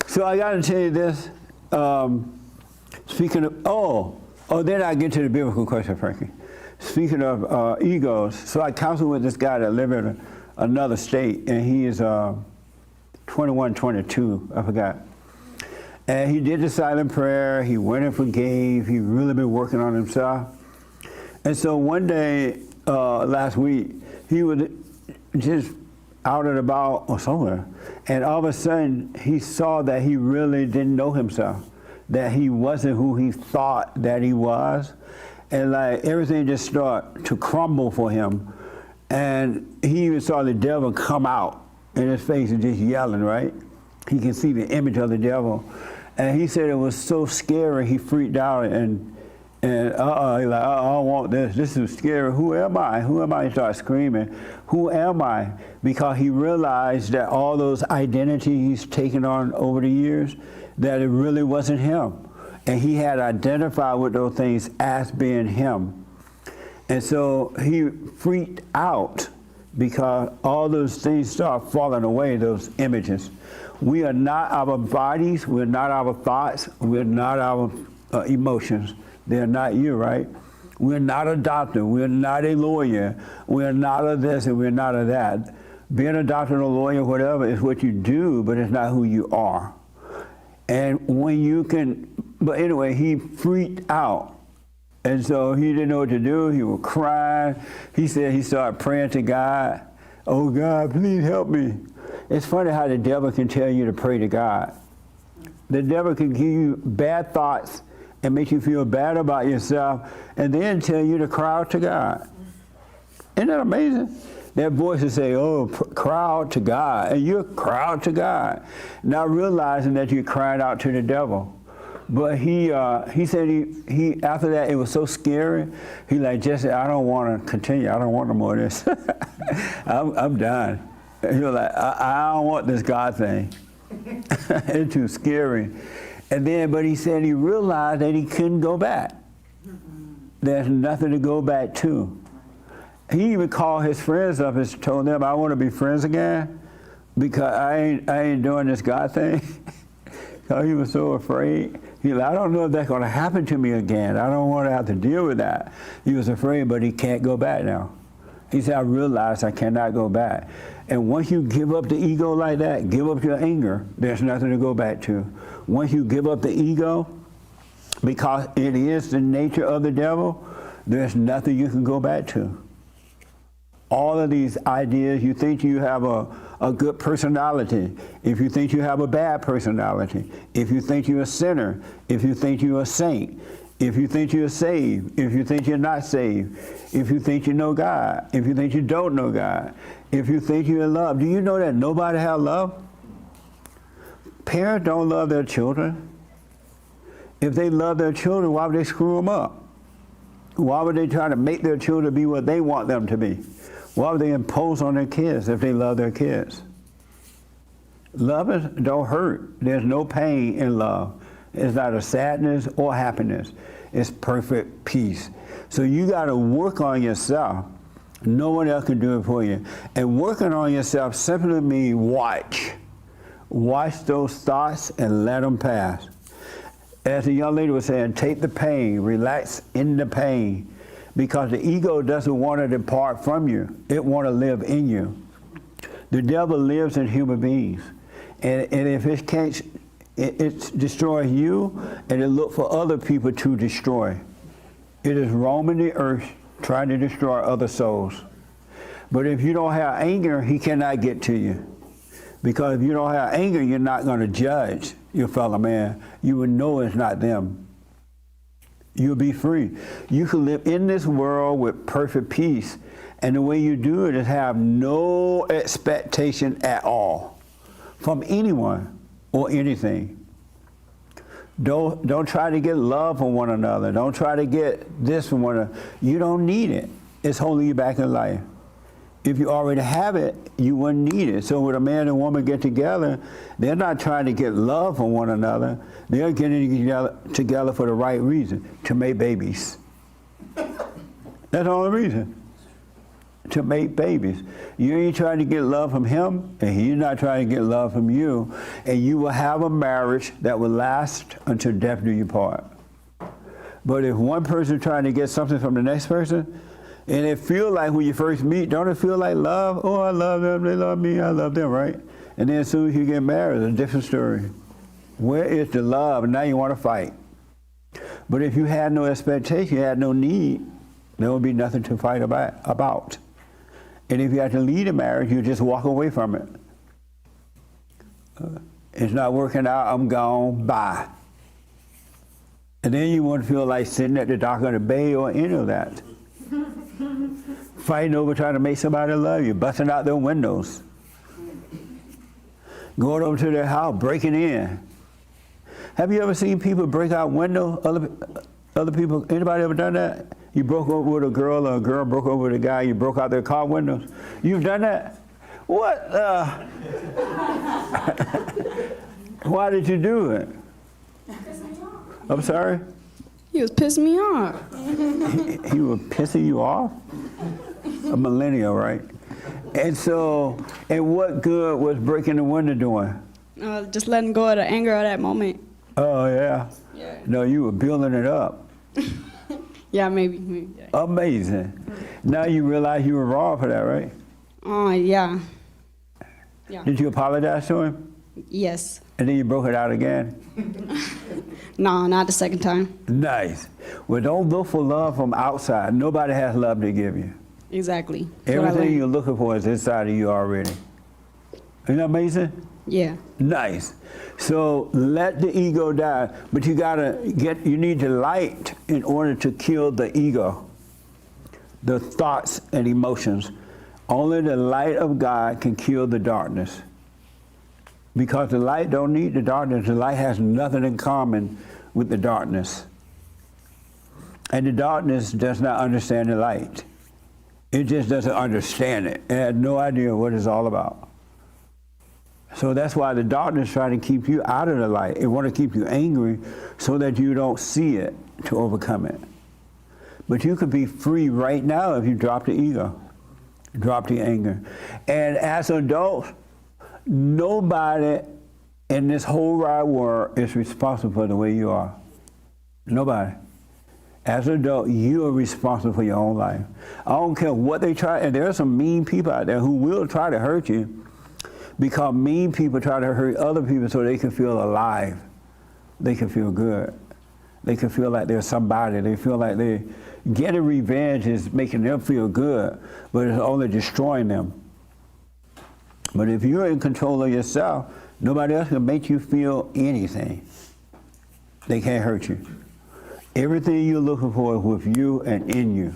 So I got to tell you this. Speaking of, then I get to the biblical question, Frankie. Speaking of egos, so I counseled with this guy that lived in another state, and he is 21, 22, I forgot. And he did the silent prayer, he went and forgave, he really been working on himself. And so one day, last week, he was just out and about or somewhere, and all of a sudden he saw that he really didn't know himself, that he wasn't who he thought that he was, and like everything just started to crumble for him. And he even saw the devil come out in his face and just yelling, right? He can see the image of the devil. And he said it was so scary, he freaked out and he's like, I don't want this. This is scary. Who am I? Who am I? He started screaming, who am I? Because he realized that all those identities he's taken on over the years, that it really wasn't him. And he had identified with those things as being him. And so he freaked out because all those things start falling away, those images. We are not our bodies, we're not our thoughts, we're not our emotions. They're not you, right? We're not a doctor, we're not a lawyer, we're not a this and we're not a that. Being a doctor or a lawyer, whatever, is what you do, but it's not who you are. And when you can, but anyway, he freaked out. And so he didn't know what to do, he was crying. He said he started praying to God, oh God, please help me. It's funny how the devil can tell you to pray to God. The devil can give you bad thoughts and make you feel bad about yourself, and then tell you to cry out to God. Isn't that amazing? That voice will say, oh, cry out to God, and you cry out to God, not realizing that you're crying out to the devil. But he said he after that, it was so scary, he like, Jesse, I don't want to continue, I don't want no more of this. I'm done. He was like, I don't want this God thing. It's too scary. And then, but he said he realized that he couldn't go back. There's nothing to go back to. He even called his friends up and told them, I want to be friends again because I ain't doing this God thing. So he was so afraid. He like, I don't know if that's going to happen to me again. I don't want to have to deal with that. He was afraid, but he can't go back now. He said, I realized I cannot go back. And once you give up the ego like that, give up your anger, there's nothing to go back to. Once you give up the ego, because it is the nature of the devil, there's nothing you can go back to. All of these ideas, you think you have a good personality, if you think you have a bad personality, if you think you're a sinner, if you think you're a saint, if you think you're saved, if you think you're not saved, if you think you know God, if you think you don't know God, if you think you're in love. Do you know that nobody has love? Parents don't love their children. If they love their children, why would they screw them up? Why would they try to make their children be what they want them to be? Why would they impose on their kids if they love their kids? Love don't hurt. There's no pain in love. It's neither sadness or happiness. It's perfect peace. So you got to work on yourself. No one else can do it for you. And working on yourself simply means watch. Watch those thoughts and let them pass. As the young lady was saying, take the pain, relax in the pain, because the ego doesn't want to depart from you. It wants to live in you. The devil lives in human beings. And if it can't, it destroys you, and it looks for other people to destroy. It is roaming the earth trying to destroy other souls. But if you don't have anger, he cannot get to you. Because if you don't have anger, you're not going to judge your fellow man. You will know it's not them. You'll be free. You can live in this world with perfect peace, and the way you do it is have no expectation at all from anyone or anything. Don't try to get love from one another. Don't try to get this from one another. You don't need it. It's holding you back in life. If you already have it, you wouldn't need it. So when a man and woman get together, they're not trying to get love from one another. They're getting together for the right reason, to make babies. That's the only reason. to make babies. You ain't trying to get love from him, and he's not trying to get love from you, and you will have a marriage that will last until death do you part. But if one person is trying to get something from the next person, and it feel like when you first meet, don't it feel like love? Oh, I love them, they love me, I love them, right? And then as soon as you get married, it's a different story. Where is the love? And now you want to fight. But if you had no expectation, you had no need, there would be nothing to fight about. And if you had to lead a marriage, you just walk away from it. It's not working out, I'm gone, bye. And then you won't feel like sitting at the dock of the bay or any of that. Fighting over trying to make somebody love you, busting out their windows. Going over to their house, breaking in. Have you ever seen people break out windows? Other people, anybody ever done that? You broke over with a girl, or a girl broke over with a guy, you broke out their car windows? You've done that? What? Why did you do it? I'm sorry? He was pissing me off. He was pissing you off? A millennial, right? And so, and what good was breaking the window doing? Just letting go of the anger of that moment. Oh, yeah? Yeah. No, you were building it up. Yeah, maybe. Yeah. Amazing. Now you realize you were wrong for that, right? Yeah. Yeah. Did you apologize to him? Yes. And then you broke it out again? No, not the second time. Nice. Well, don't look for love from outside. Nobody has love to give you. Exactly. That's what I Everything learned. you're looking for is inside of you already. Isn't that amazing? Yeah. Nice. So let the ego die, but you need the light in order to kill the ego, the thoughts and emotions. Only the light of God can kill the darkness. Because the light don't need the darkness. The light has nothing in common with the darkness. And the darkness does not understand the light. It just doesn't understand it. It has no idea what it's all about. So that's why the darkness tries to keep you out of the light. It wants to keep you angry so that you don't see it to overcome it. But you could be free right now if you drop the ego, drop the anger. And as adults, nobody in this whole wide world is responsible for the way you are. Nobody. As an adult, you are responsible for your own life. I don't care what they try, and there are some mean people out there who will try to hurt you, because mean people try to hurt other people so they can feel alive. They can feel good. They can feel like they're somebody. They feel like they getting revenge is making them feel good, but it's only destroying them. But if you're in control of yourself, nobody else can make you feel anything. They can't hurt you. Everything you're looking for is with you and in you.